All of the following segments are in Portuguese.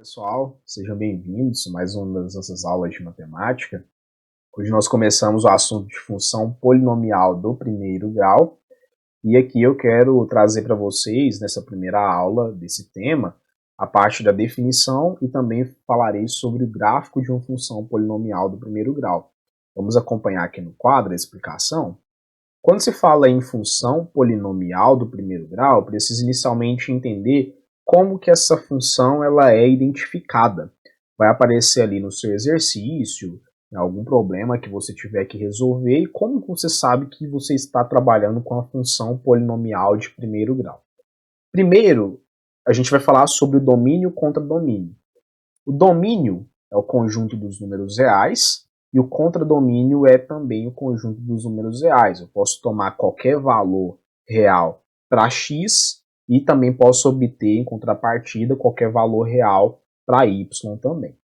Pessoal, sejam bem-vindos a mais uma das nossas aulas de matemática. Hoje nós começamos o assunto de função polinomial do primeiro grau e aqui eu quero trazer para vocês, nessa primeira aula desse tema, a parte da definição e também falarei sobre o gráfico de uma função polinomial do primeiro grau. Vamos acompanhar aqui no quadro a explicação. Quando se fala em função polinomial do primeiro grau, precisa inicialmente entender como que essa função ela é identificada. Vai aparecer ali no seu exercício, algum problema que você tiver que resolver e como você sabe que você está trabalhando com a função polinomial de primeiro grau. Primeiro, a gente vai falar sobre o domínio contra domínio. O domínio é o conjunto dos números reais e o contradomínio é também o conjunto dos números reais. Eu posso tomar qualquer valor real para x e também posso obter, em contrapartida, qualquer valor real para y também.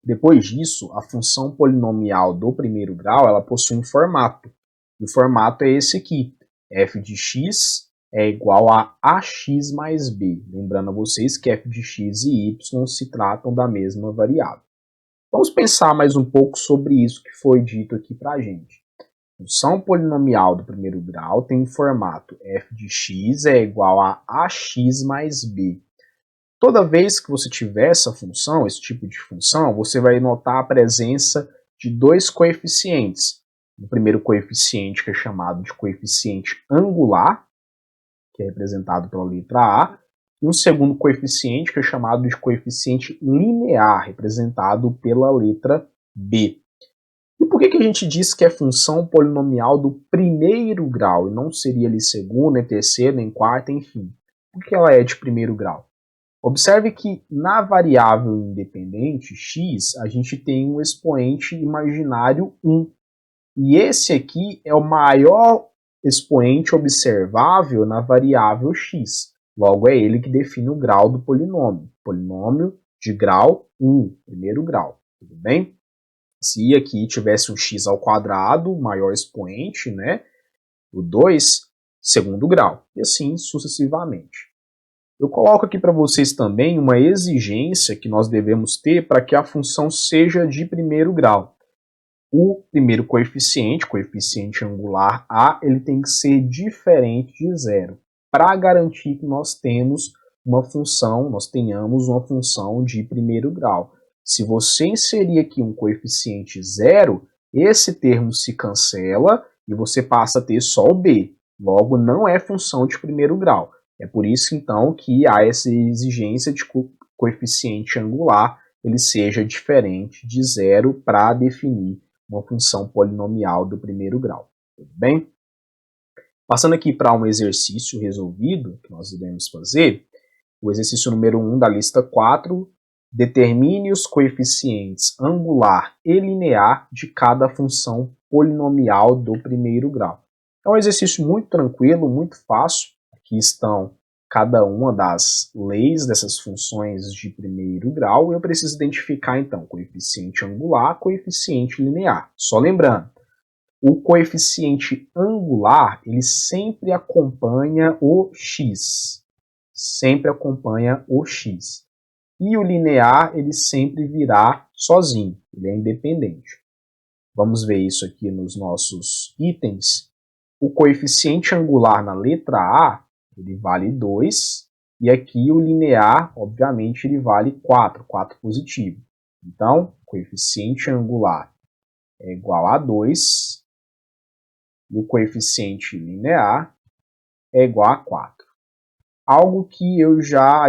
Depois disso, a função polinomial do primeiro grau ela possui um formato. O formato é esse aqui, f de x é igual a ax mais b. Lembrando a vocês que f de x e y se tratam da mesma variável. Vamos pensar mais um pouco sobre isso que foi dito aqui para a gente. Função polinomial do primeiro grau tem o formato f de x é igual a ax mais b. Toda vez que você tiver essa função, esse tipo de função, você vai notar a presença de dois coeficientes. O primeiro coeficiente, que é chamado de coeficiente angular, que é representado pela letra A, e um segundo coeficiente, que é chamado de coeficiente linear, representado pela letra B. E por que a gente diz que é função polinomial do primeiro grau, e não seria ali segundo, nem terceiro, nem quarto, enfim? Por que ela é de primeiro grau? Observe que na variável independente, x, a gente tem um expoente imaginário 1. E esse aqui é o maior expoente observável na variável x. Logo, é ele que define o grau do polinômio. Polinômio de grau 1, primeiro grau. Tudo bem? Se aqui tivesse um x ao quadrado, maior expoente, né? O 2, segundo grau. E assim sucessivamente. Eu coloco aqui para vocês também uma exigência que nós devemos ter para que a função seja de primeiro grau. O primeiro coeficiente angular A, ele tem que ser diferente de zero, para garantir que nós tenhamos uma função, de primeiro grau. Se você inserir aqui um coeficiente zero, esse termo se cancela e você passa a ter só o B. Logo, não é função de primeiro grau. É por isso, então, que há essa exigência de que o coeficiente angular ele seja diferente de zero para definir uma função polinomial do primeiro grau. Tudo bem? Passando aqui para um exercício resolvido que nós iremos fazer, o exercício número 1 da lista 4, determine os coeficientes angular e linear de cada função polinomial do primeiro grau. É um exercício muito tranquilo, muito fácil. Aqui estão cada uma das leis dessas funções de primeiro grau, e eu preciso identificar, então, coeficiente angular, coeficiente linear. Só lembrando, o coeficiente angular, ele sempre acompanha o x. Sempre acompanha o x. E o linear, ele sempre virá sozinho, ele é independente. Vamos ver isso aqui nos nossos itens. O coeficiente angular na letra A, ele vale 2, e aqui o linear, obviamente, ele vale 4 positivo. Então, coeficiente angular é igual a 2, e o coeficiente linear é igual a 4. Algo que eu já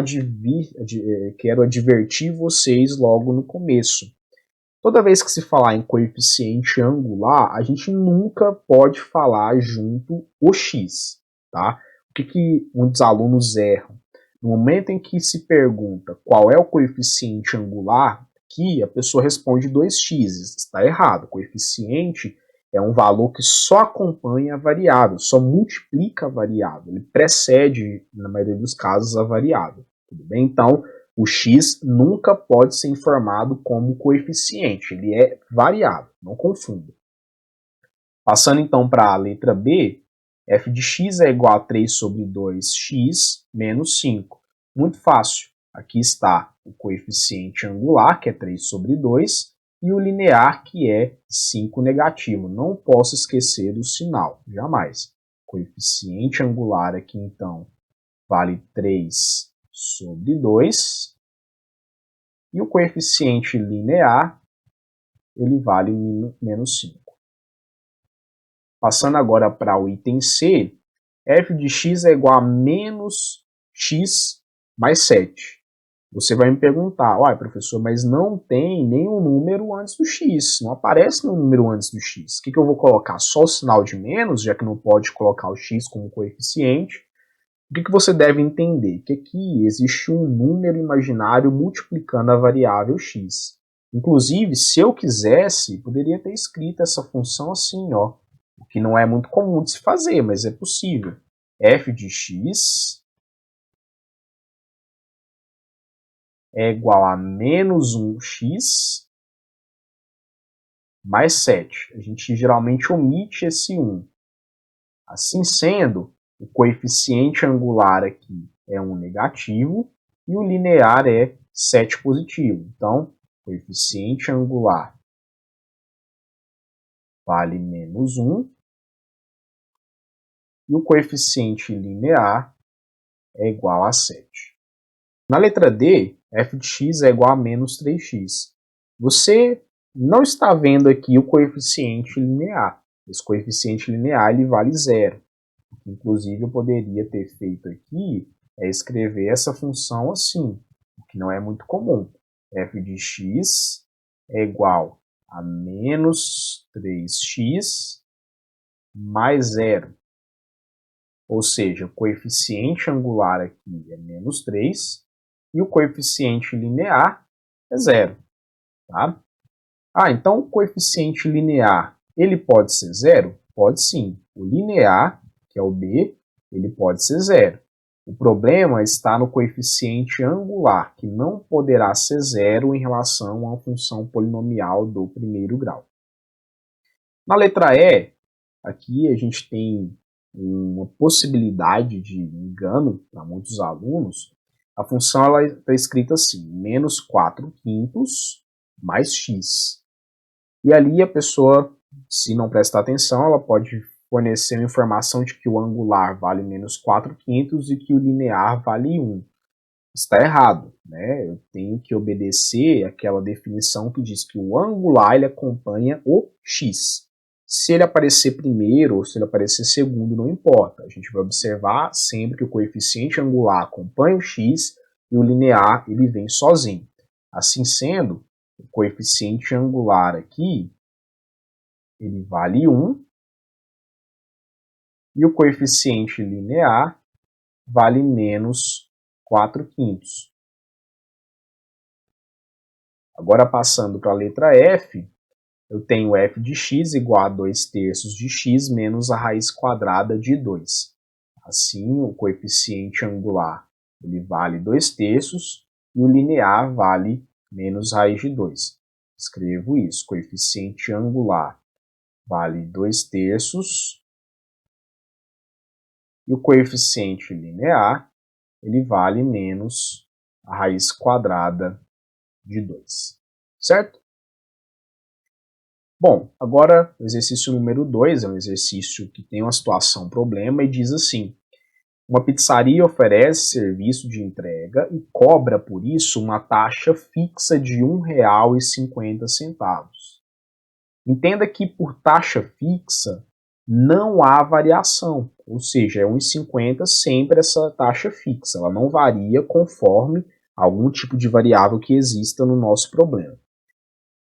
quero advertir vocês logo no começo. Toda vez que se falar em coeficiente angular, a gente nunca pode falar junto o x, tá? O que muitos alunos erram? No momento em que se pergunta qual é o coeficiente angular, que a pessoa responde 2x. Está errado. O coeficiente é um valor que só acompanha a variável, só multiplica a variável. Ele precede, na maioria dos casos, a variável. Tudo bem? Então, o x nunca pode ser informado como coeficiente, ele é variável, não confunda. Passando então para a letra B, f de x é igual a 3 sobre 2x menos 5. Muito fácil. Aqui está o coeficiente angular, que é 3 sobre 2, e o linear, que é 5 negativo. Não posso esquecer do sinal, jamais. O coeficiente angular aqui, então, vale 3 sobre 2, e o coeficiente linear, ele vale menos 5. Passando agora para o item C, f de x é igual a menos x mais 7. Você vai me perguntar, uai, professor, mas não tem nenhum número antes do x, não aparece nenhum número antes do x. O que eu vou colocar? Só o sinal de menos, já que não pode colocar o x como coeficiente. O que você deve entender? Que aqui existe um número imaginário multiplicando a variável x. Inclusive, se eu quisesse, poderia ter escrito essa função assim, ó, o que não é muito comum de se fazer, mas é possível. F de x é igual a menos 1x mais 7. A gente geralmente omite esse 1. Assim sendo, o coeficiente angular aqui é 1 negativo e o linear é 7 positivo. Então, o coeficiente angular vale menos 1 e o coeficiente linear é igual a 7. Na letra D, f de x é igual a menos 3x. Você não está vendo aqui o coeficiente linear. Esse coeficiente linear ele vale 0. Inclusive, eu poderia ter feito aqui é escrever essa função assim, o que não é muito comum. F de x é igual a menos 3x mais 0. Ou seja, o coeficiente angular aqui é menos 3 e o coeficiente linear é 0. Tá? Então o coeficiente linear ele pode ser 0? Pode sim. O linear, que é o b, ele pode ser 0. O problema está no coeficiente angular, que não poderá ser 0 em relação a uma função polinomial do primeiro grau. Na letra E, aqui a gente tem uma possibilidade de engano para muitos alunos. A função está escrita assim, menos 4 quintos mais x. E ali a pessoa, se não prestar atenção, ela pode fornecer uma informação de que o angular vale menos 4 quintos e que o linear vale 1. Está errado, né? Eu tenho que obedecer aquela definição que diz que o angular ele acompanha o x. Se ele aparecer primeiro ou se ele aparecer segundo, não importa. A gente vai observar sempre que o coeficiente angular acompanha o x e o linear ele vem sozinho. Assim sendo, o coeficiente angular aqui ele vale 1 e o coeficiente linear vale menos 4 quintos. Agora passando para a letra F, eu tenho f de x igual a 2 terços de x menos a raiz quadrada de 2. Assim, o coeficiente angular ele vale 2 terços e o linear vale menos raiz de 2. Escrevo isso, coeficiente angular vale 2 terços e o coeficiente linear ele vale menos a raiz quadrada de 2. Certo? Bom, agora o exercício número 2 é um exercício que tem uma situação problema e diz assim: uma pizzaria oferece serviço de entrega e cobra por isso uma taxa fixa de R$ 1,50. Entenda que por taxa fixa não há variação, ou seja, é R$ 1,50 sempre essa taxa fixa, ela não varia conforme algum tipo de variável que exista no nosso problema.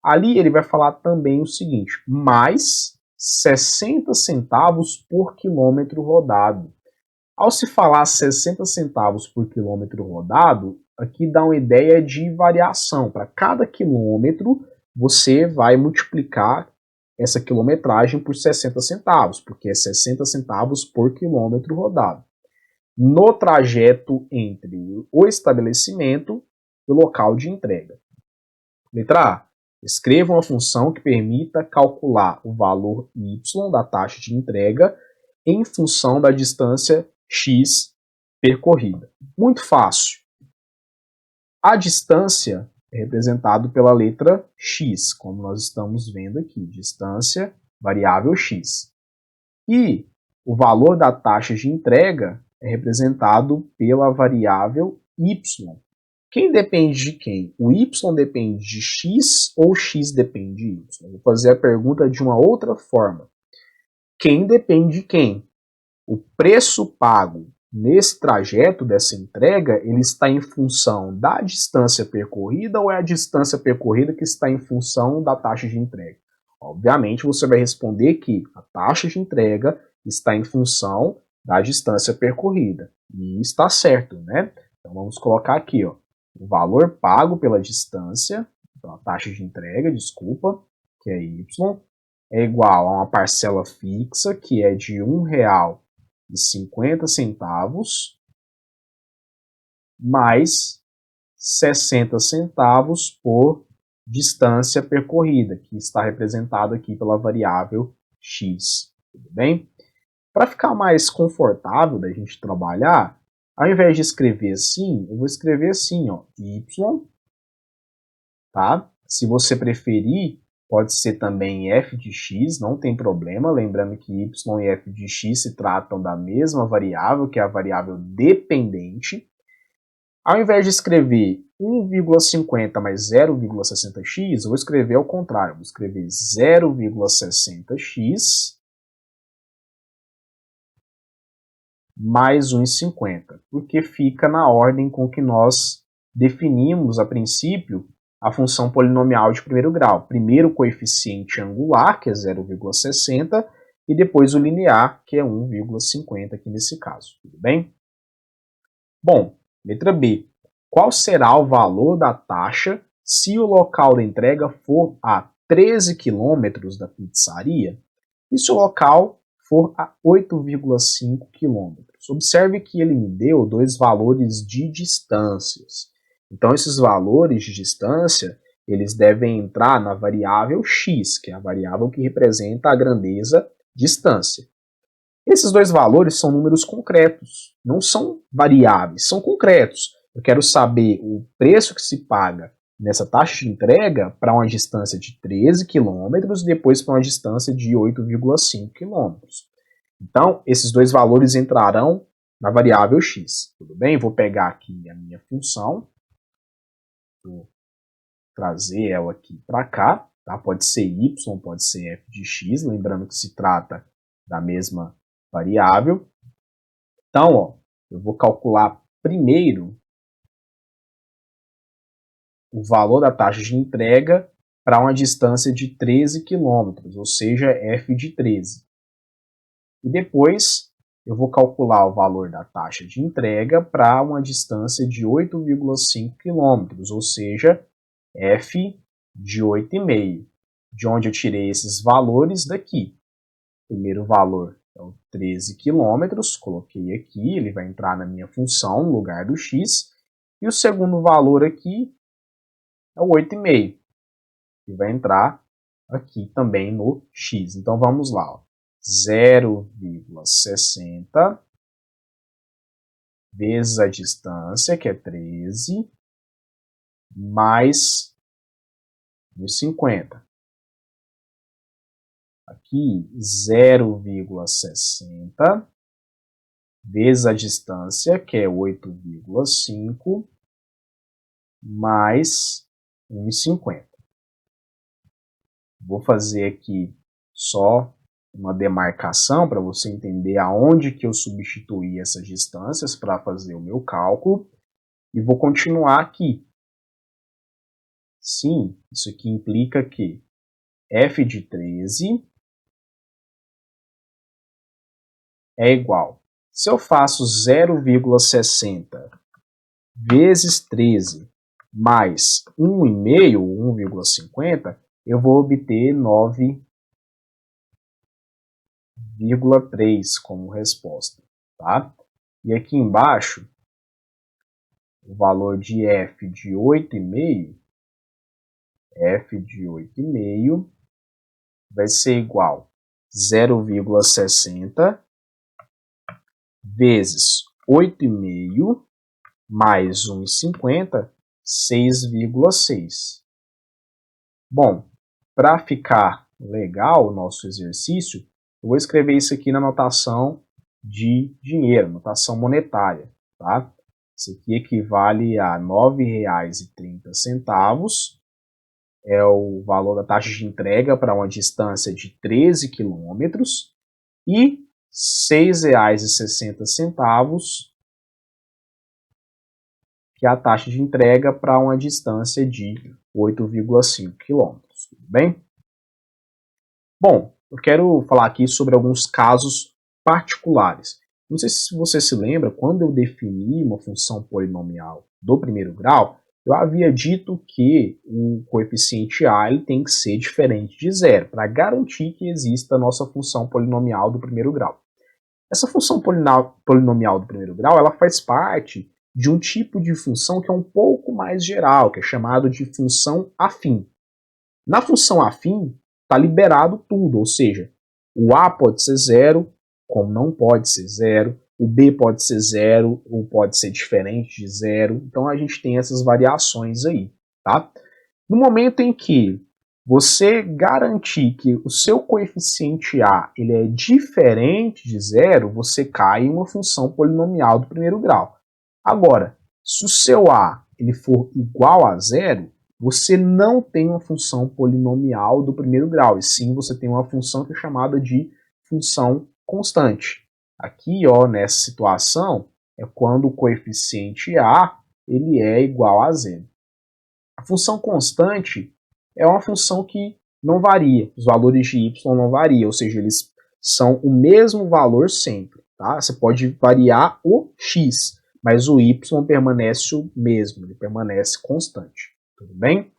Ali ele vai falar também o seguinte, mais 60 centavos por quilômetro rodado. Ao se falar 60 centavos por quilômetro rodado, aqui dá uma ideia de variação. Para cada quilômetro, você vai multiplicar essa quilometragem por 60 centavos, porque é 60 centavos por quilômetro rodado. No trajeto entre o estabelecimento e o local de entrega. Letra A. Escreva uma função que permita calcular o valor y da taxa de entrega em função da distância x percorrida. Muito fácil. A distância é representado pela letra x, como nós estamos vendo aqui, distância, variável x. E o valor da taxa de entrega é representado pela variável y. Quem depende de quem? O y depende de x ou x depende de y? Eu vou fazer a pergunta de uma outra forma. Quem depende de quem? O preço pago nesse trajeto dessa entrega, ele está em função da distância percorrida ou é a distância percorrida que está em função da taxa de entrega? Obviamente, você vai responder que a taxa de entrega está em função da distância percorrida. E está certo, né? Então, vamos colocar aqui, ó, o valor pago pela distância, então a taxa de entrega, desculpa, que é y, é igual a uma parcela fixa, que é de R$1,50 mais 60 centavos por distância percorrida, que está representado aqui pela variável x. Tudo bem? Para ficar mais confortável da gente trabalhar, ao invés de escrever assim, eu vou escrever assim, ó, y, tá? Se você preferir, pode ser também f de x, não tem problema, lembrando que y e f de x se tratam da mesma variável, que é a variável dependente. Ao invés de escrever 1,50 mais 0,60x, eu vou escrever ao contrário, vou escrever 0,60x mais 1,50, porque fica na ordem com que nós definimos, a princípio, a função polinomial de primeiro grau. Primeiro o coeficiente angular, que é 0,60, e depois o linear, que é 1,50 aqui nesse caso. Tudo bem? Bom, letra B. Qual será o valor da taxa se o local da entrega for a 13 km da pizzaria e se o local for a 8,5 km? Observe que ele me deu dois valores de distâncias. Então, esses valores de distância, eles devem entrar na variável x, que é a variável que representa a grandeza distância. Esses dois valores são números concretos, não são variáveis, são concretos. Eu quero saber o preço que se paga nessa taxa de entrega para uma distância de 13 km e depois para uma distância de 8,5 km. Então, esses dois valores entrarão na variável x. Tudo bem? Vou pegar aqui a minha função. Vou trazer ela aqui para cá, tá? Pode ser y, pode ser f de x, lembrando que se trata da mesma variável. Então, ó, eu vou calcular primeiro o valor da taxa de entrega para uma distância de 13 km, ou seja, f de 13. E depois eu vou calcular o valor da taxa de entrega para uma distância de 8,5 km, ou seja, f de 8,5, de onde eu tirei esses valores daqui. O primeiro valor é o 13 km, coloquei aqui, ele vai entrar na minha função no lugar do x, e o segundo valor aqui é o 8,5, que vai entrar aqui também no x. Então vamos lá, ó. 0,60 vezes a distância, que é 13, mais 1,50. Aqui, 0,60 vezes a distância, que é 8,5, mais 1,50. Vou fazer aqui só uma demarcação para você entender aonde que eu substituí essas distâncias para fazer o meu cálculo. E vou continuar aqui. Sim, isso aqui implica que f de 13 é igual. Se eu faço 0,60 vezes 13 mais 1,5, 1,50, eu vou obter 9,3 como resposta, tá? E aqui embaixo, o valor de f de 8,5 vai ser igual a 0,60 vezes 8,5 mais 1,50. 6,6. Bom, para ficar legal o nosso exercício, eu vou escrever isso aqui na notação de dinheiro, notação monetária, tá? Isso aqui equivale a R$ 9,30, é o valor da taxa de entrega para uma distância de 13 quilômetros, e R$ 6,60, que é a taxa de entrega para uma distância de 8,5 quilômetros, tudo bem? Bom, eu quero falar aqui sobre alguns casos particulares. Não sei se você se lembra, quando eu defini uma função polinomial do primeiro grau, eu havia dito que o coeficiente a ele tem que ser diferente de zero, para garantir que exista a nossa função polinomial do primeiro grau. Essa função polinomial do primeiro grau, ela faz parte de um tipo de função que é um pouco mais geral, que é chamado de função afim. Na função afim, está liberado tudo, ou seja, o a pode ser zero, como não pode ser zero, o b pode ser zero, ou pode ser diferente de zero, então a gente tem essas variações aí, tá? No momento em que você garantir que o seu coeficiente a ele é diferente de zero, você cai em uma função polinomial do primeiro grau. Agora, se o seu a ele for igual a zero, você não tem uma função polinomial do primeiro grau, e sim você tem uma função que é chamada de função constante. Aqui, ó, nessa situação, é quando o coeficiente a ele é igual a zero. A função constante é uma função que não varia, os valores de y não variam, ou seja, eles são o mesmo valor sempre. Tá? Você pode variar o x, mas o y permanece o mesmo, ele permanece constante. Tudo bem?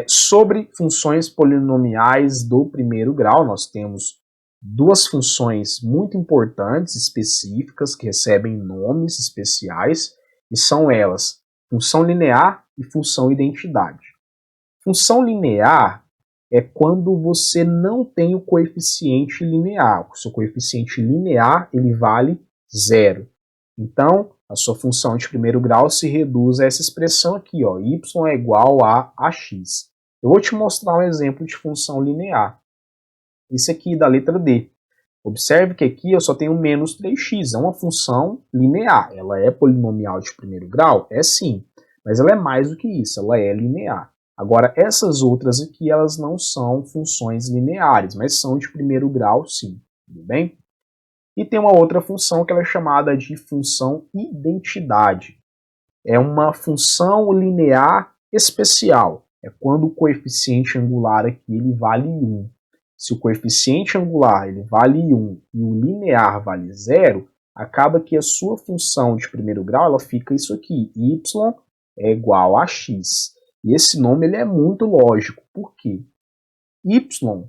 Sobre funções polinomiais do primeiro grau, nós temos duas funções muito importantes, específicas, que recebem nomes especiais, e são elas função linear e função identidade. Função linear é quando você não tem o coeficiente linear. O seu coeficiente linear ele vale zero. Então, a sua função de primeiro grau se reduz a essa expressão aqui, ó, y é igual a ax. Eu vou te mostrar um exemplo de função linear. Esse aqui da letra D. Observe que aqui eu só tenho menos 3x, é uma função linear. Ela é polinomial de primeiro grau? É sim, mas ela é mais do que isso, ela é linear. Agora, essas outras aqui, elas não são funções lineares, mas são de primeiro grau sim, tudo bem? E tem uma outra função que ela é chamada de função identidade. É uma função linear especial. É quando o coeficiente angular aqui ele vale 1. Se o coeficiente angular ele vale 1 e o linear vale 0, acaba que a sua função de primeiro grau ela fica isso aqui, y é igual a x. E esse nome ele é muito lógico, por quê? Y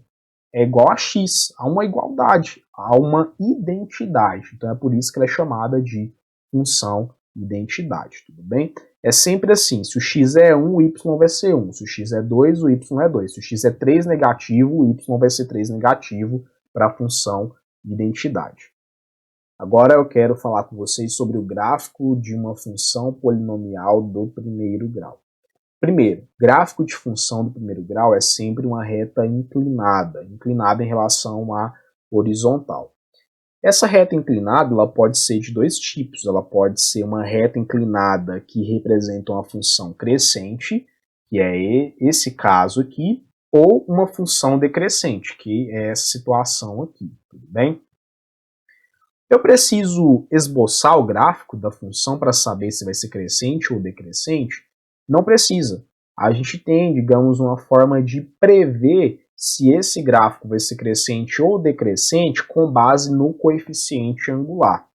é igual a x, há uma igualdade, há uma identidade. Então é por isso que ela é chamada de função identidade, tudo bem? É sempre assim, se o x é 1, o y vai ser 1, se o x é 2, o y é 2, se o x é 3 negativo, o y vai ser 3 negativo para a função identidade. Agora eu quero falar com vocês sobre o gráfico de uma função polinomial do primeiro grau. Primeiro, gráfico de função do primeiro grau é sempre uma reta inclinada, inclinada em relação à horizontal. Essa reta inclinada ela pode ser de dois tipos. Ela pode ser uma reta inclinada que representa uma função crescente, que é esse caso aqui, ou uma função decrescente, que é essa situação aqui, tudo bem? Eu preciso esboçar o gráfico da função para saber se vai ser crescente ou decrescente? Não precisa. A gente tem, digamos, uma forma de prever se esse gráfico vai ser crescente ou decrescente com base no coeficiente angular.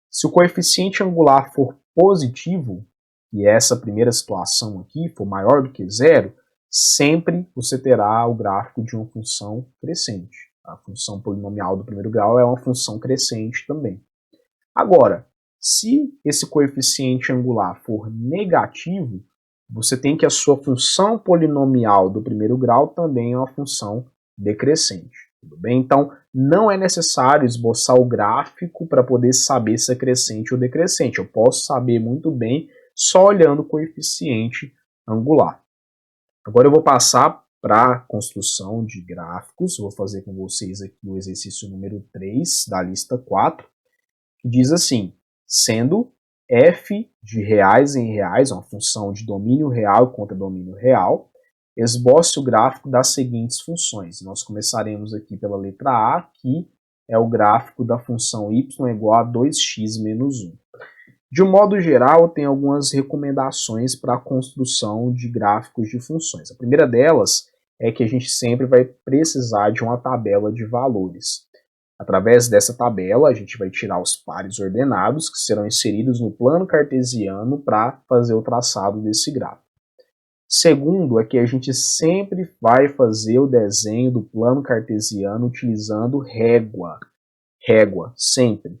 Se o coeficiente angular for positivo, e essa primeira situação aqui for maior do que zero, sempre você terá o gráfico de uma função crescente. A função polinomial do primeiro grau é uma função crescente também. Agora, se esse coeficiente angular for negativo, você tem que a sua função polinomial do primeiro grau também é uma função decrescente. Tudo bem? Então, não é necessário esboçar o gráfico para poder saber se é crescente ou decrescente. Eu posso saber muito bem só olhando o coeficiente angular. Agora eu vou passar para a construção de gráficos. Vou fazer com vocês aqui o exercício número 3 da lista 4, que diz assim: sendo f de reais em reais, uma função de domínio real contra domínio real, esboce o gráfico das seguintes funções. Nós começaremos aqui pela letra A, que é o gráfico da função y igual a 2x menos 1. De um modo geral, tem algumas recomendações para a construção de gráficos de funções. A primeira delas é que a gente sempre vai precisar de uma tabela de valores. Através dessa tabela, a gente vai tirar os pares ordenados que serão inseridos no plano cartesiano para fazer o traçado desse gráfico. Segundo, é que a gente sempre vai fazer o desenho do plano cartesiano utilizando régua. Régua, sempre.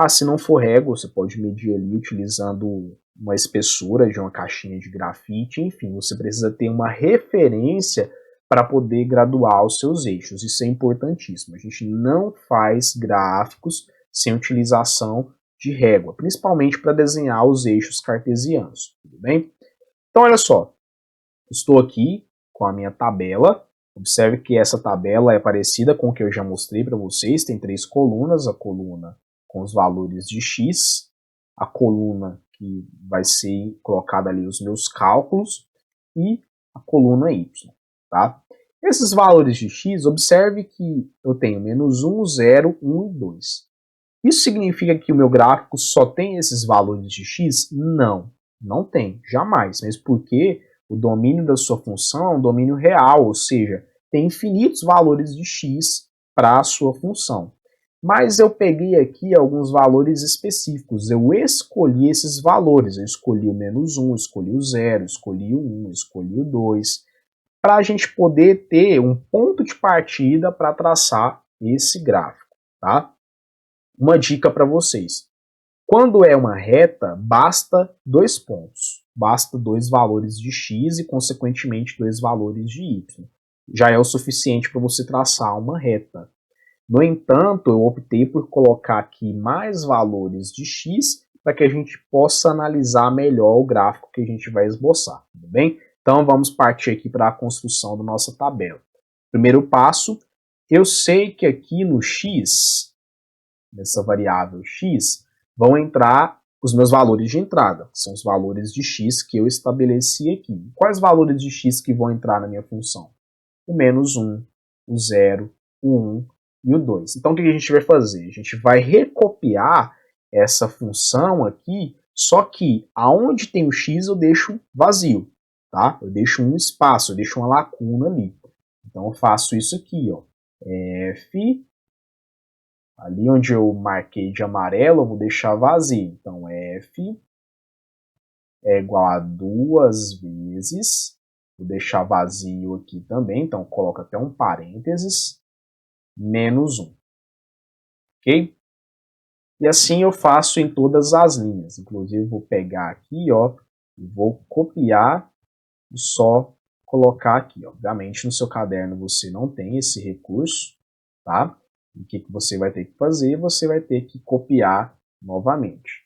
Se não for régua, você pode medir ali utilizando uma espessura de uma caixinha de grafite, enfim, você precisa ter uma referência para poder graduar os seus eixos. Isso é importantíssimo. A gente não faz gráficos sem utilização de régua, principalmente para desenhar os eixos cartesianos, tudo bem? Então, olha só, estou aqui com a minha tabela. Observe que essa tabela é parecida com o que eu já mostrei para vocês. Tem 3 colunas, a coluna com os valores de x, a coluna que vai ser colocada ali os meus cálculos e a coluna y. Tá? Esses valores de x, observe que eu tenho menos 1, 0, 1 e 2. Isso significa que o meu gráfico só tem esses valores de x? Não, não tem, jamais. Mas porque o domínio da sua função é um domínio real, ou seja, tem infinitos valores de x para a sua função. Mas eu peguei aqui alguns valores específicos, eu escolhi esses valores, eu escolhi o menos 1, escolhi o 0, escolhi o 1, escolhi o 2, para a gente poder ter um ponto de partida para traçar esse gráfico, tá? Uma dica para vocês: quando é uma reta, basta 2 pontos, basta 2 valores de x e, consequentemente, 2 valores de y. Já é o suficiente para você traçar uma reta. No entanto, eu optei por colocar aqui mais valores de x para que a gente possa analisar melhor o gráfico que a gente vai esboçar, tudo bem? Então, vamos partir aqui para a construção da nossa tabela. Primeiro passo, eu sei que aqui no x, nessa variável x, vão entrar os meus valores de entrada, que são os valores de x que eu estabeleci aqui. Quais valores de x que vão entrar na minha função? O menos 1, o 0, o 1 e o 2. Então, o que a gente vai fazer? A gente vai recopiar essa função aqui, só que aonde tem o x eu deixo vazio, tá? Eu deixo um espaço, eu deixo uma lacuna ali. Então, eu faço isso aqui, ó. F, ali onde eu marquei de amarelo, eu vou deixar vazio. Então, F é igual a 2 vezes, vou deixar vazio aqui também, então coloco até um parênteses, menos 1. Ok? E assim eu faço em todas as linhas. Inclusive, vou pegar aqui, ó, e vou copiar e só colocar aqui. Obviamente, no seu caderno você não tem esse recurso, tá? E o que você vai ter que fazer? Você vai ter que copiar novamente.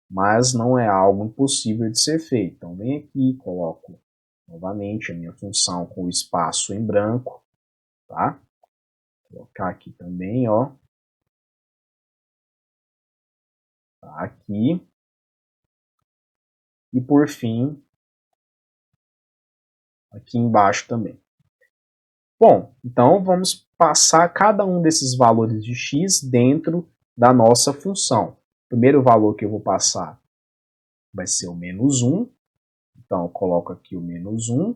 Mas não é algo impossível de ser feito. Então, vem aqui, coloco novamente a minha função com o espaço em branco, tá? Vou colocar aqui também, ó. Tá aqui. E por fim, aqui embaixo também. Bom, então vamos passar cada um desses valores de x dentro da nossa função. O primeiro valor que eu vou passar vai ser o menos 1. Então, eu coloco aqui o menos 1.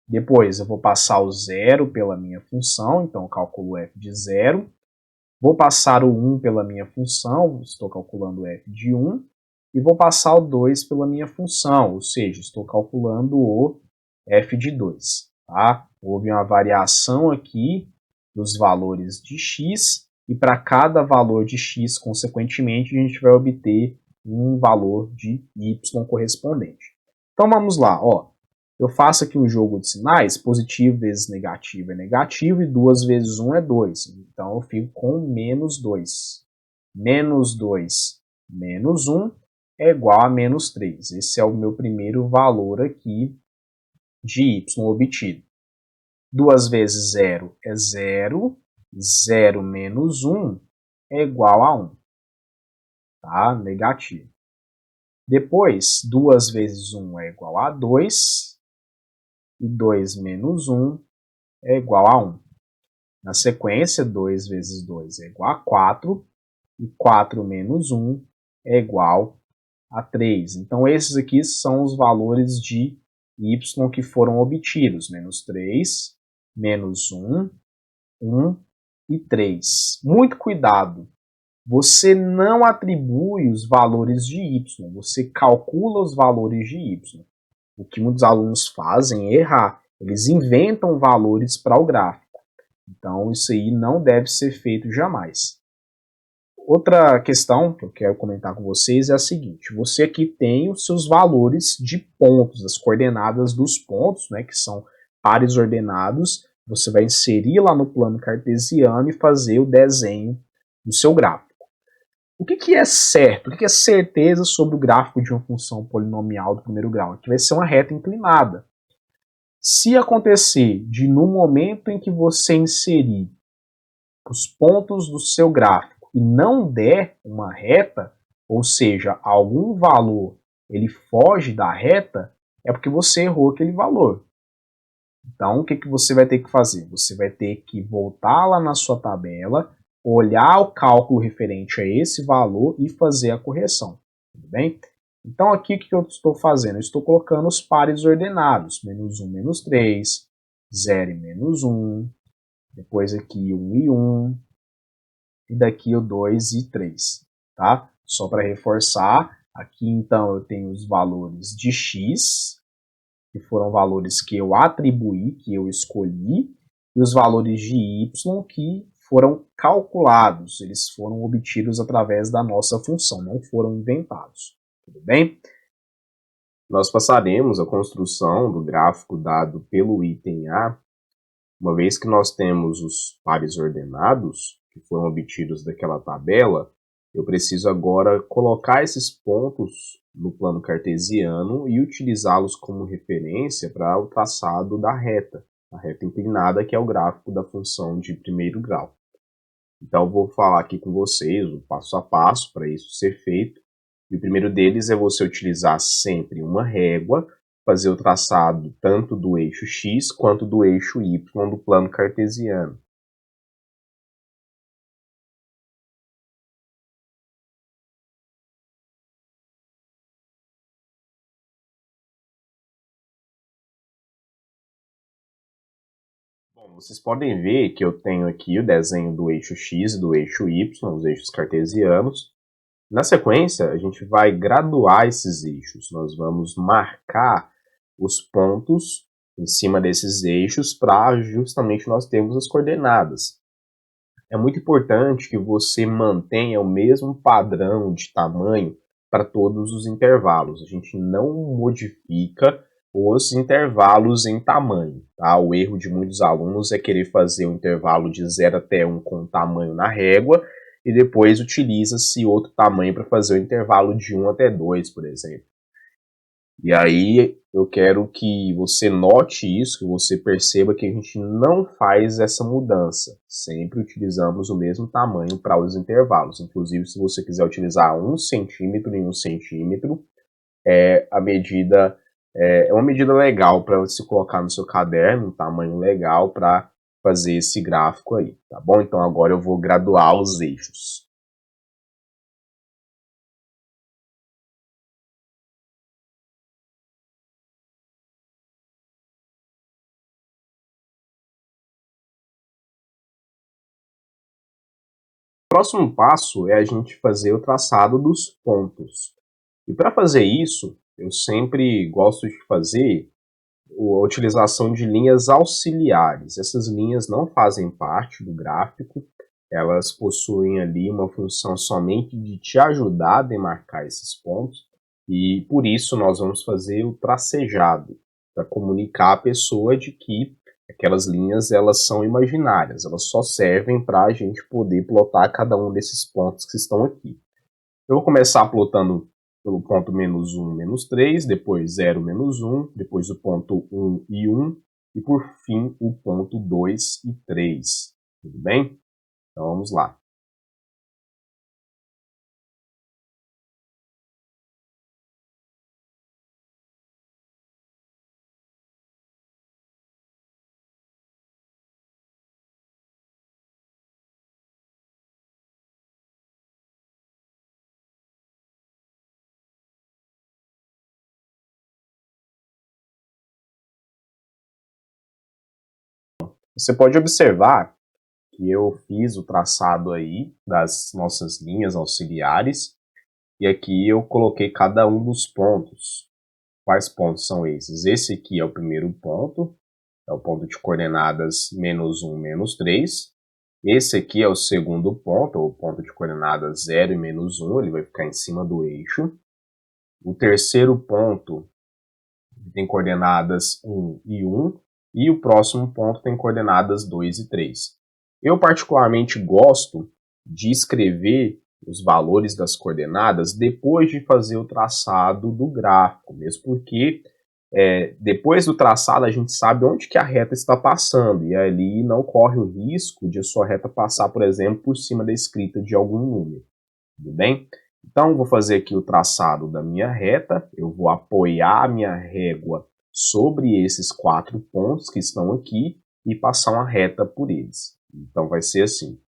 Depois, eu vou passar o 0 pela minha função. Então, eu calculo f de 0. Vou passar o 1 pela minha função. Estou calculando f de 1. E vou passar o 2 pela minha função. Ou seja, estou calculando o f de 2. Tá? Houve uma variação aqui dos valores de x. E para cada valor de x, consequentemente, a gente vai obter um valor de y correspondente. Então vamos lá, ó. Eu faço aqui um jogo de sinais, positivo vezes negativo é negativo e 2 vezes 1 é 2. Então eu fico com menos 2. Menos 2, menos 1. é igual a menos 3. Esse é o meu primeiro valor aqui de y obtido. 2 vezes 0 é 0, 0 menos 1 é igual a 1, tá? Negativo. Depois, 2 vezes 1 é igual a 2, e 2 menos 1 é igual a 1. Na sequência, 2 vezes 2 é igual a 4, e 4 menos 1 é igual a 3. Então, esses aqui são os valores de y que foram obtidos, menos 3, menos 1, 1 e 3. Muito cuidado! Você não atribui os valores de y, você calcula os valores de y. O que muitos alunos fazem é errar, eles inventam valores para o gráfico. Então, isso aí não deve ser feito jamais. Outra questão que eu quero comentar com vocês é a seguinte: você aqui tem os seus valores de pontos, as coordenadas dos pontos, né, que são pares ordenados. Você vai inserir lá no plano cartesiano e fazer o desenho do seu gráfico. O que é certo? O que é certeza sobre o gráfico de uma função polinomial do primeiro grau? Que vai ser uma reta inclinada. Se acontecer de no momento em que você inserir os pontos do seu gráfico e não der uma reta, ou seja, algum valor ele foge da reta, é porque você errou aquele valor. Então, o que você vai ter que fazer? Você vai ter que voltar lá na sua tabela, olhar o cálculo referente a esse valor e fazer a correção, tudo bem? Então aqui o que eu estou fazendo? Eu estou colocando os pares ordenados, menos 1, menos 3, 0 e menos 1, depois aqui 1 e 1, e daqui o 2 e 3, tá? Só para reforçar, aqui então eu tenho os valores de x, que foram valores que eu atribuí, que eu escolhi, e os valores de y, que foram calculados, eles foram obtidos através da nossa função, não foram inventados. Tudo bem? Nós passaremos a construção do gráfico dado pelo item A, uma vez que nós temos os pares ordenados, que foram obtidos daquela tabela, eu preciso agora colocar esses pontos no plano cartesiano e utilizá-los como referência para o traçado da reta, a reta inclinada, que é o gráfico da função de primeiro grau. Então, eu vou falar aqui com vocês o passo a passo para isso ser feito. E o primeiro deles é você utilizar sempre uma régua, fazer o traçado tanto do eixo x quanto do eixo y do plano cartesiano. Bom, vocês podem ver que eu tenho aqui o desenho do eixo x e do eixo y, os eixos cartesianos. Na sequência, a gente vai graduar esses eixos. Nós vamos marcar os pontos em cima desses eixos para justamente nós termos as coordenadas. É muito importante que você mantenha o mesmo padrão de tamanho para todos os intervalos. A gente não modifica os intervalos em tamanho. Tá? O erro de muitos alunos é querer fazer um intervalo de 0 até 1 com tamanho na régua e depois utiliza-se outro tamanho para fazer o intervalo de 1 até 2, por exemplo. E aí eu quero que você note isso, que você perceba que a gente não faz essa mudança. Sempre utilizamos o mesmo tamanho para os intervalos. Inclusive, se você quiser utilizar 1 centímetro em 1 centímetro, é uma medida legal para você colocar no seu caderno, um tamanho legal para fazer esse gráfico aí, tá bom? Então agora eu vou graduar os eixos. O próximo passo é a gente fazer o traçado dos pontos. E para fazer isso, eu sempre gosto de fazer a utilização de linhas auxiliares. Essas linhas não fazem parte do gráfico, elas possuem ali uma função somente de te ajudar a demarcar esses pontos, e por isso nós vamos fazer o tracejado, para comunicar à pessoa de que aquelas linhas elas são imaginárias, elas só servem para a gente poder plotar cada um desses pontos que estão aqui. Eu vou começar plotando pelo ponto menos 1, menos 3, depois 0, menos 1, depois o ponto 1 e 1, e por fim o ponto 2 e 3. Tudo bem? Então vamos lá. Você pode observar que eu fiz o traçado aí das nossas linhas auxiliares e aqui eu coloquei cada um dos pontos. Quais pontos são esses? Esse aqui é o primeiro ponto, é o ponto de coordenadas menos 1, menos 3. Esse aqui é o segundo ponto, o ponto de coordenadas 0 e menos 1, ele vai ficar em cima do eixo. O terceiro ponto tem coordenadas 1 e 1, e o próximo ponto tem coordenadas 2 e 3. Eu particularmente gosto de escrever os valores das coordenadas depois de fazer o traçado do gráfico, mesmo porque depois do traçado a gente sabe onde que a reta está passando, e ali não corre o risco de a sua reta passar, por exemplo, por cima da escrita de algum número. Tudo bem? Então, vou fazer aqui o traçado da minha reta, eu vou apoiar a minha régua sobre esses 4 pontos que estão aqui e passar uma reta por eles. Então, vai ser assim.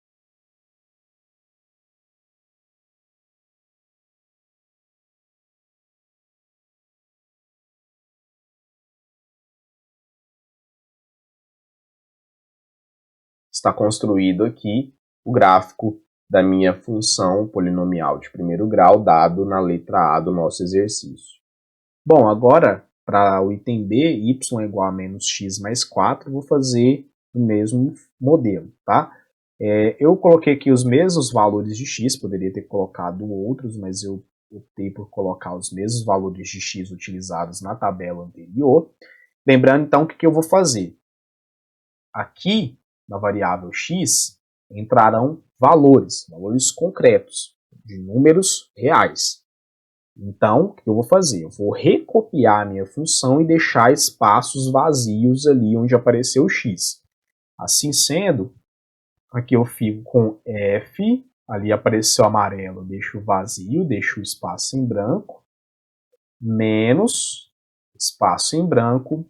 Está construído aqui o gráfico da minha função polinomial de primeiro grau dado na letra A do nosso exercício. Bom, agora, para o item B, y é igual a menos x mais 4, vou fazer o mesmo modelo, tá? Eu coloquei aqui os mesmos valores de x, poderia ter colocado outros, mas eu optei por colocar os mesmos valores de x utilizados na tabela anterior. Lembrando, então, o que eu vou fazer? Aqui, na variável x, entrarão valores concretos, de números reais. Então, o que eu vou fazer? Eu vou recopiar a minha função e deixar espaços vazios ali onde apareceu o x. Assim sendo, aqui eu fico com f, ali apareceu amarelo, deixo vazio, deixo o espaço em branco, menos espaço em branco,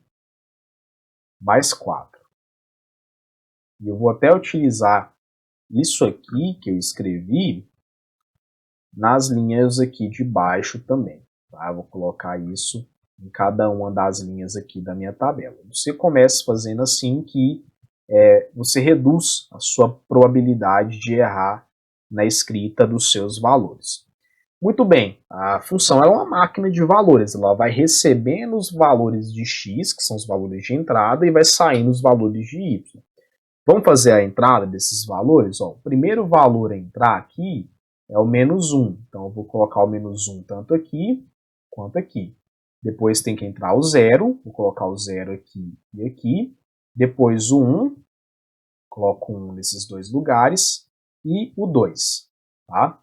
mais 4. E eu vou até utilizar isso aqui que eu escrevi nas linhas aqui de baixo também. Tá? Eu vou colocar isso em cada uma das linhas aqui da minha tabela. Você começa fazendo assim que você reduz a sua probabilidade de errar na escrita dos seus valores. Muito bem, a função é uma máquina de valores, ela vai recebendo os valores de x, que são os valores de entrada, e vai saindo os valores de y. Vamos fazer a entrada desses valores? Ó, o primeiro valor a entrar aqui é o menos 1. Então, eu vou colocar o menos 1 tanto aqui quanto aqui. Depois tem que entrar o 0. Vou colocar o 0 aqui e aqui. Depois o 1. Coloco 1 nesses dois lugares. E o 2. Tá?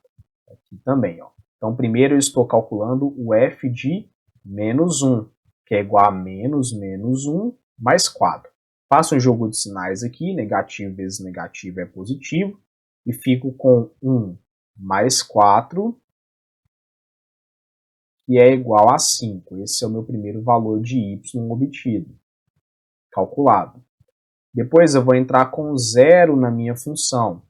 Aqui também. Ó. Então, primeiro eu estou calculando o f de menos 1, que é igual a menos 1 mais 4. Faço um jogo de sinais aqui, negativo vezes negativo é positivo, e fico com 1 mais 4, que é igual a 5. Esse é o meu primeiro valor de y obtido, calculado. Depois eu vou entrar com 0 na minha função.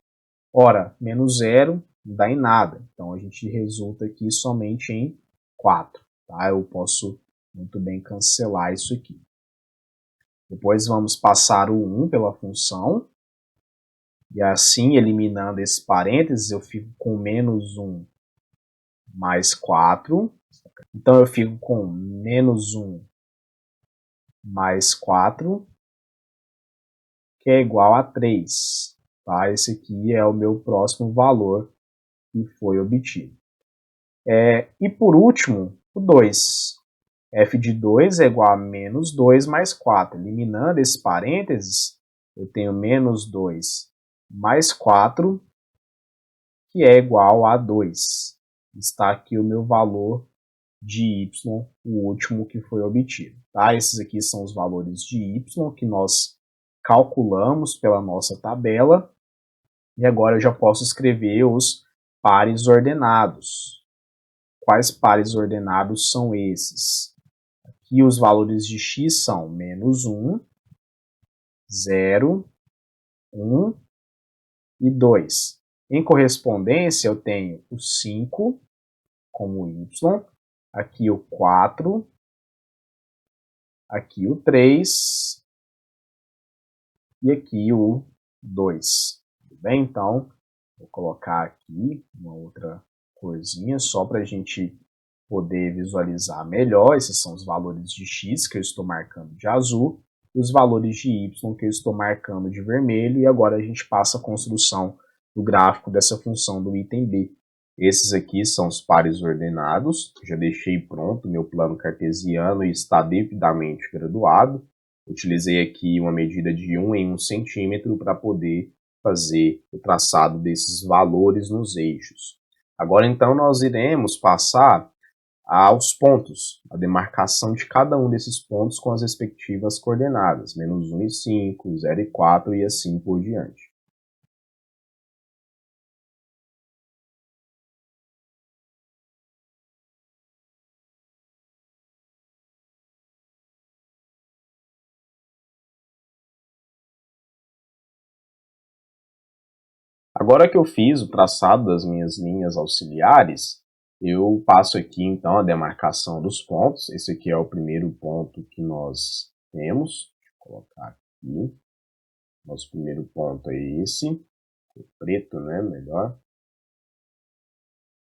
Ora, menos 0 não dá em nada, então a gente resulta aqui somente em 4. Tá? Eu posso muito bem cancelar isso aqui. Depois vamos passar o 1 pela função. E assim, eliminando esse parênteses, eu fico com menos 1 mais 4. Então, eu fico com menos 1 mais 4, que é igual a 3. Tá? Esse aqui é o meu próximo valor que foi obtido. E por último, o 2. f de 2 é igual a menos 2 mais 4. Eliminando esse parênteses, eu tenho menos 2 mais 4, que é igual a 2. Está aqui o meu valor de y, o último que foi obtido. Tá? Esses aqui são os valores de y que nós calculamos pela nossa tabela. E agora eu já posso escrever os pares ordenados. Quais pares ordenados são esses? Aqui os valores de x são -1, 0, 1 e 2. Em correspondência, eu tenho o 5 como y, aqui o 4, aqui o 3 e aqui o 2. Tudo bem? Então, vou colocar aqui uma outra corzinha só para a gente poder visualizar melhor. Esses são os valores de x que eu estou marcando de azul e os valores de y que eu estou marcando de vermelho. E agora a gente passa a construção do gráfico dessa função do item B. Esses aqui são os pares ordenados. Já deixei pronto meu plano cartesiano e está devidamente graduado. Utilizei aqui uma medida de 1 em 1 centímetro para poder fazer o traçado desses valores nos eixos. Agora então nós iremos passar aos pontos, a demarcação de cada um desses pontos com as respectivas coordenadas, -1 e 5, 0 e 4 e assim por diante. Agora que eu fiz o traçado das minhas linhas auxiliares, eu passo aqui então a demarcação dos pontos. Esse aqui é o primeiro ponto que nós temos. Deixa eu colocar aqui. Nosso primeiro ponto é esse, o preto, né, melhor.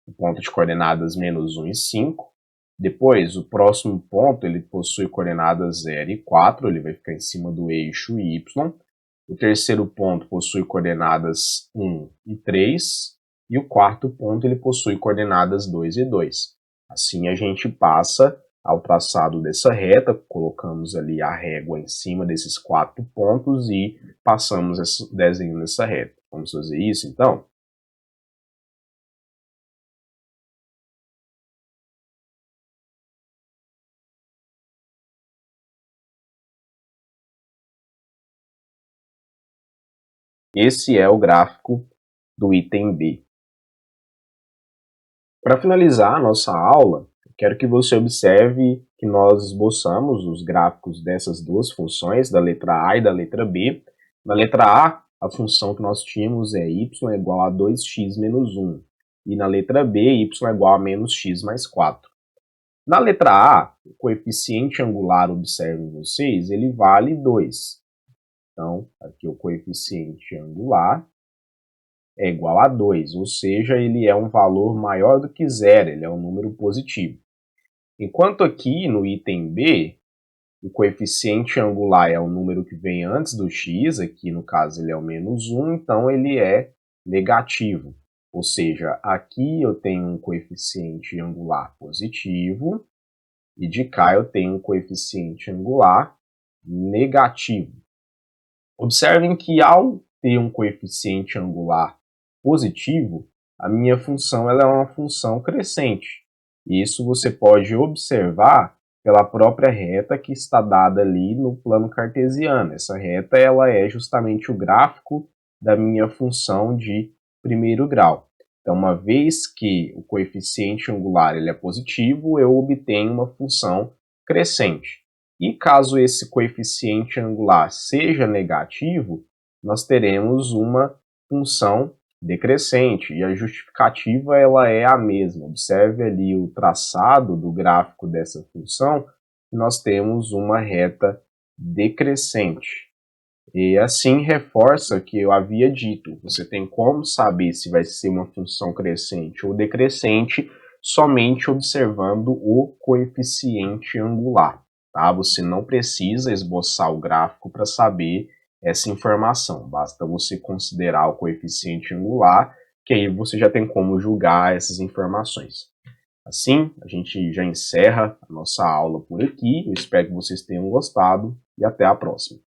O ponto de coordenadas -1 e 5. Depois, o próximo ponto, ele possui coordenadas 0 e 4, ele vai ficar em cima do eixo y. O terceiro ponto possui coordenadas 1 e 3, e o quarto ponto ele possui coordenadas 2 e 2. Assim a gente passa ao traçado dessa reta, colocamos ali a régua em cima desses 4 pontos e passamos esse desenho nessa reta. Vamos fazer isso então? Esse é o gráfico do item B. Para finalizar a nossa aula, quero que você observe que nós esboçamos os gráficos dessas duas funções, da letra A e da letra B. Na letra A função que nós tínhamos é y é igual a 2x menos 1. E na letra B, y é igual a menos x mais 4. Na letra A, o coeficiente angular, observem vocês, ele vale 2. Então, aqui o coeficiente angular é igual a 2, ou seja, ele é um valor maior do que zero, ele é um número positivo. Enquanto aqui no item B, o coeficiente angular é o número que vem antes do x, aqui no caso ele é o -1, então ele é negativo. Ou seja, aqui eu tenho um coeficiente angular positivo e de cá eu tenho um coeficiente angular negativo. Observem que ao ter um coeficiente angular positivo, a minha função ela é uma função crescente. E isso você pode observar pela própria reta que está dada ali no plano cartesiano. Essa reta ela é justamente o gráfico da minha função de primeiro grau. Então, uma vez que o coeficiente angular ele é positivo, eu obtenho uma função crescente. E caso esse coeficiente angular seja negativo, nós teremos uma função decrescente, e a justificativa ela é a mesma. Observe ali o traçado do gráfico dessa função, nós temos uma reta decrescente. E assim reforça o que eu havia dito, você tem como saber se vai ser uma função crescente ou decrescente somente observando o coeficiente angular. Tá? Você não precisa esboçar o gráfico para saber essa informação, basta você considerar o coeficiente angular, que aí você já tem como julgar essas informações. Assim, a gente já encerra a nossa aula por aqui, eu espero que vocês tenham gostado e até a próxima.